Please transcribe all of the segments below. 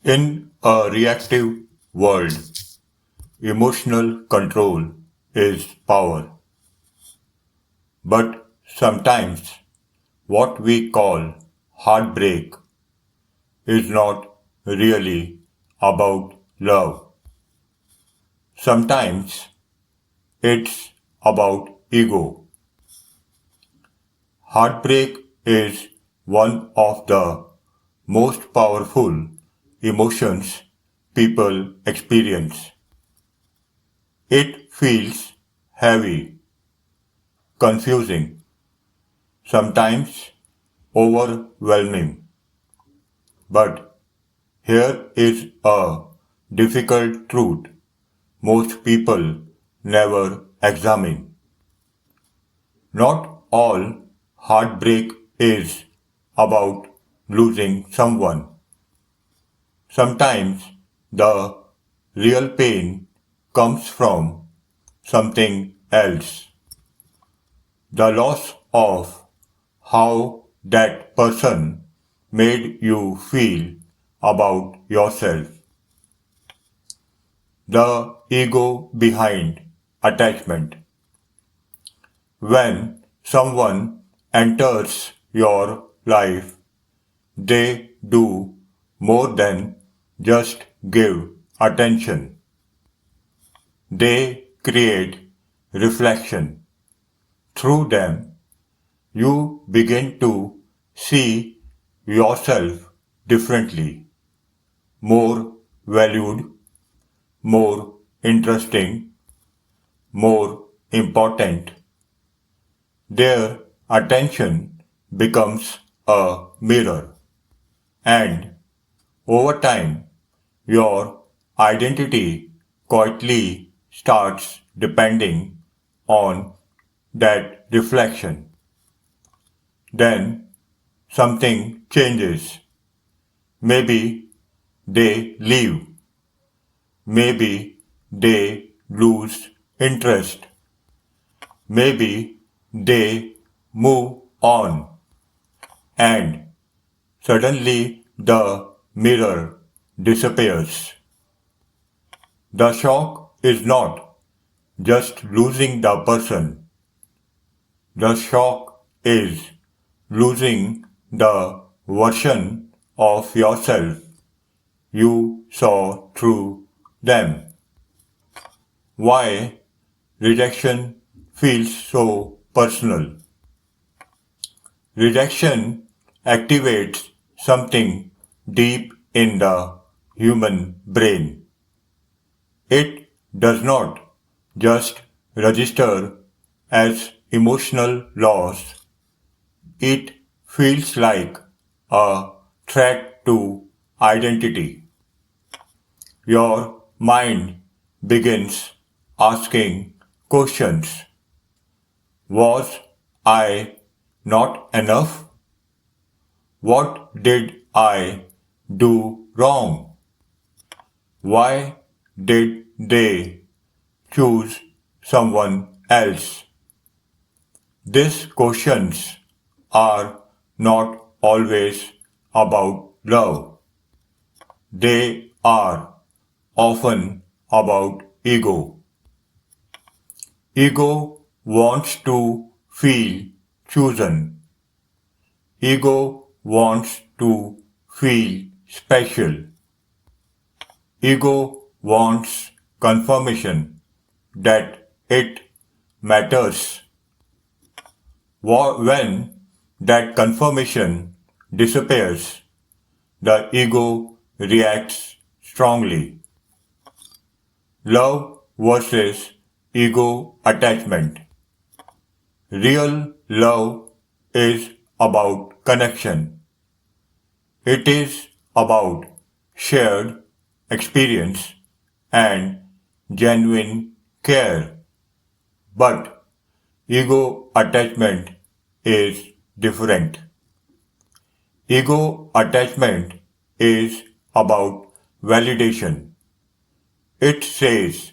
In a reactive world, emotional control is power. But sometimes what we call heartbreak is not really about love. Sometimes it's about ego. Heartbreak is one of the most powerful emotions people experience. It feels heavy, confusing, sometimes overwhelming. But here is a difficult truth most people never examine. Not all heartbreak is about losing someone. Sometimes the real pain comes from something else. The loss of how that person made you feel about yourself. The ego behind attachment. When someone enters your life, they do more than just give attention. They create reflection. Through them, you begin to see yourself differently, more valued, more interesting, more important. Their attention becomes a mirror, and over time, your identity quietly starts depending on that reflection. Then something changes. Maybe they leave. Maybe they lose interest. Maybe they move on. And suddenly the mirror disappears. The shock is not just losing the person. The shock is losing the version of yourself you saw through them. Why rejection feels so personal? Rejection activates something deep in the human brain. It does not just register as emotional loss, it feels like a threat to identity. Your mind begins asking questions. Was I not enough? What did I do wrong? Why did they choose someone else? These questions are not always about love. They are often about ego. Ego wants to feel chosen. Ego wants to feel special. Ego wants confirmation that it matters. When that confirmation disappears, the ego reacts strongly. Love versus ego attachment. Real love is about connection. It is about shared experience and genuine care. But ego attachment is different. Ego attachment is about validation. It says,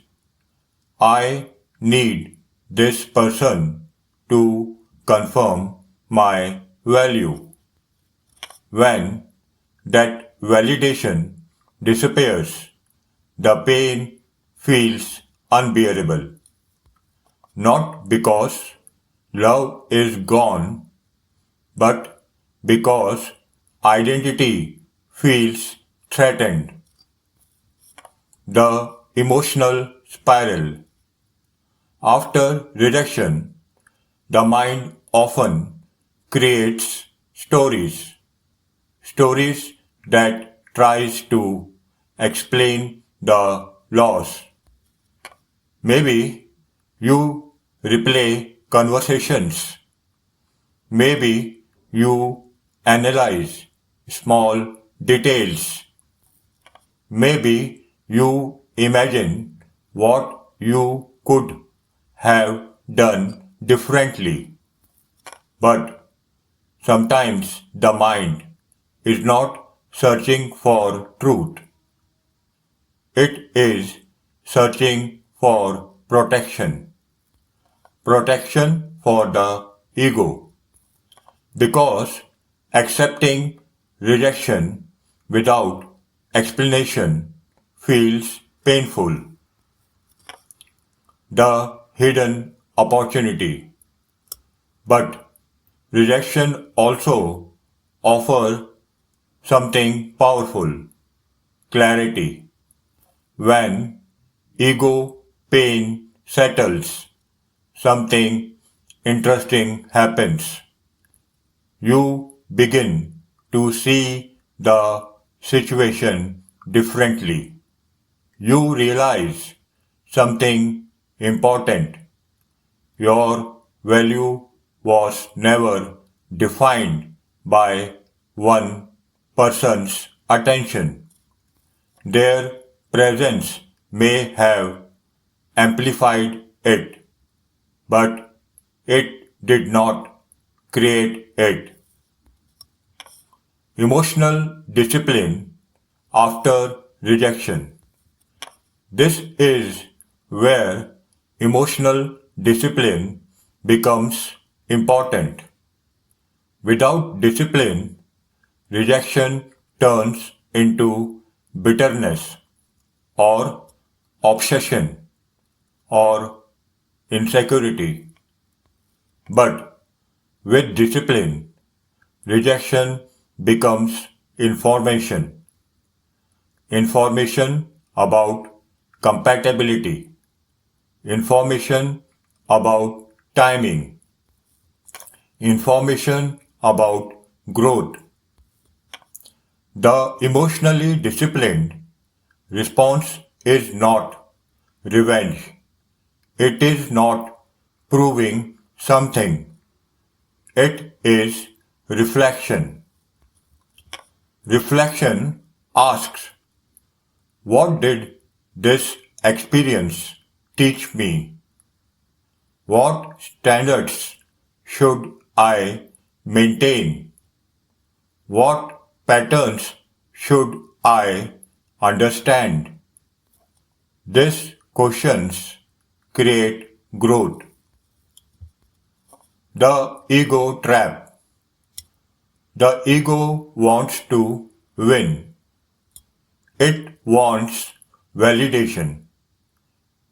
I need this person to confirm my value. When that validation disappears, the pain feels unbearable. Not because love is gone, but because identity feels threatened. The emotional spiral. After rejection, the mind often creates stories that tries to explain the loss. Maybe you replay conversations. Maybe you analyze small details. Maybe you imagine what you could have done differently. But sometimes the mind is not searching for truth. It is searching for protection. Protection for the ego. Because accepting rejection without explanation feels painful. The hidden opportunity. But rejection also offers something powerful, clarity. When ego pain settles, something interesting happens. You begin to see the situation differently. You realize something important. Your value was never defined by one person's attention. Their presence may have amplified it, but it did not create it. Emotional discipline after rejection. This is where emotional discipline becomes important. Without discipline, rejection turns into bitterness or obsession or insecurity. But with discipline, rejection becomes information. Information about compatibility. Information about timing. Information about growth. The emotionally disciplined response is not revenge. It is not proving something. It is reflection. Reflection asks, what did this experience teach me? What standards should I maintain? What patterns should I understand? These questions create growth. The ego trap. The ego wants to win. It wants validation.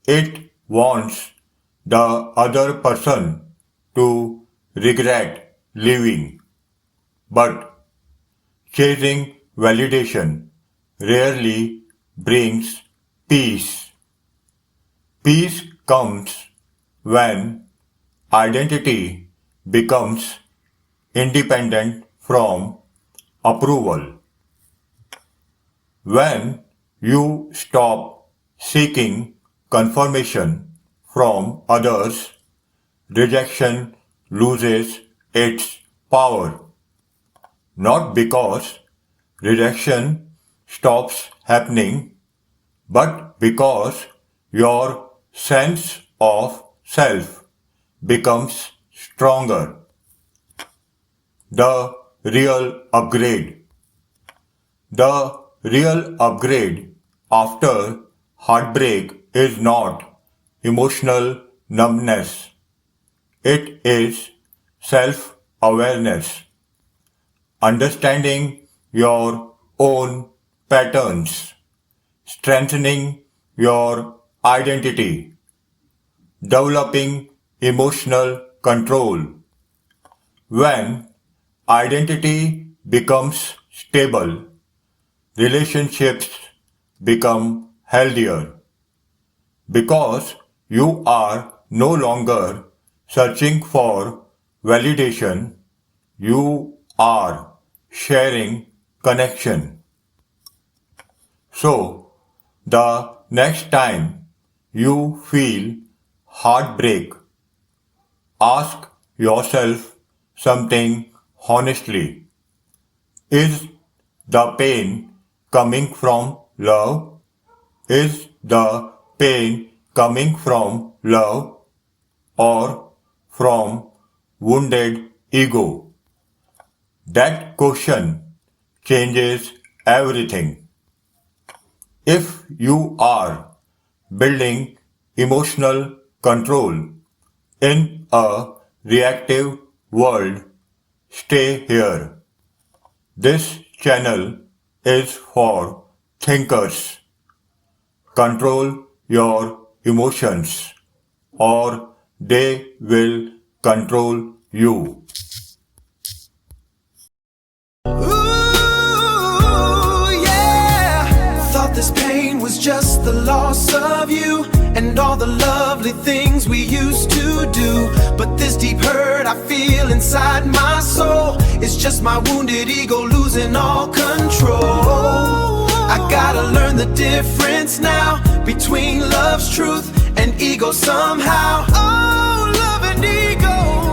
It wants the other person to regret leaving. But chasing validation rarely brings peace. Peace comes when identity becomes independent from approval. When you stop seeking confirmation from others, rejection loses its power. Not because rejection stops happening, but because your sense of self becomes stronger. The real upgrade. The real upgrade after heartbreak is not emotional numbness. It is self-awareness, understanding your own patterns, strengthening your identity, developing emotional control. When identity becomes stable, relationships become healthier because you are no longer searching for validation, you are sharing connection. So, the next time you feel heartbreak, ask yourself something honestly. Is the pain coming from love? Is the pain coming from love or from wounded ego? That question changes everything. If you are building emotional control in a reactive world, stay here. This channel is for thinkers. Control your emotions or they will control you. Ooh, yeah. Thought this pain was just the loss of you and all the lovely things we used to do. But this deep hurt I feel inside my soul is just my wounded ego losing all control. I gotta learn the difference now between love's truth and ego somehow. Oh, love and ego.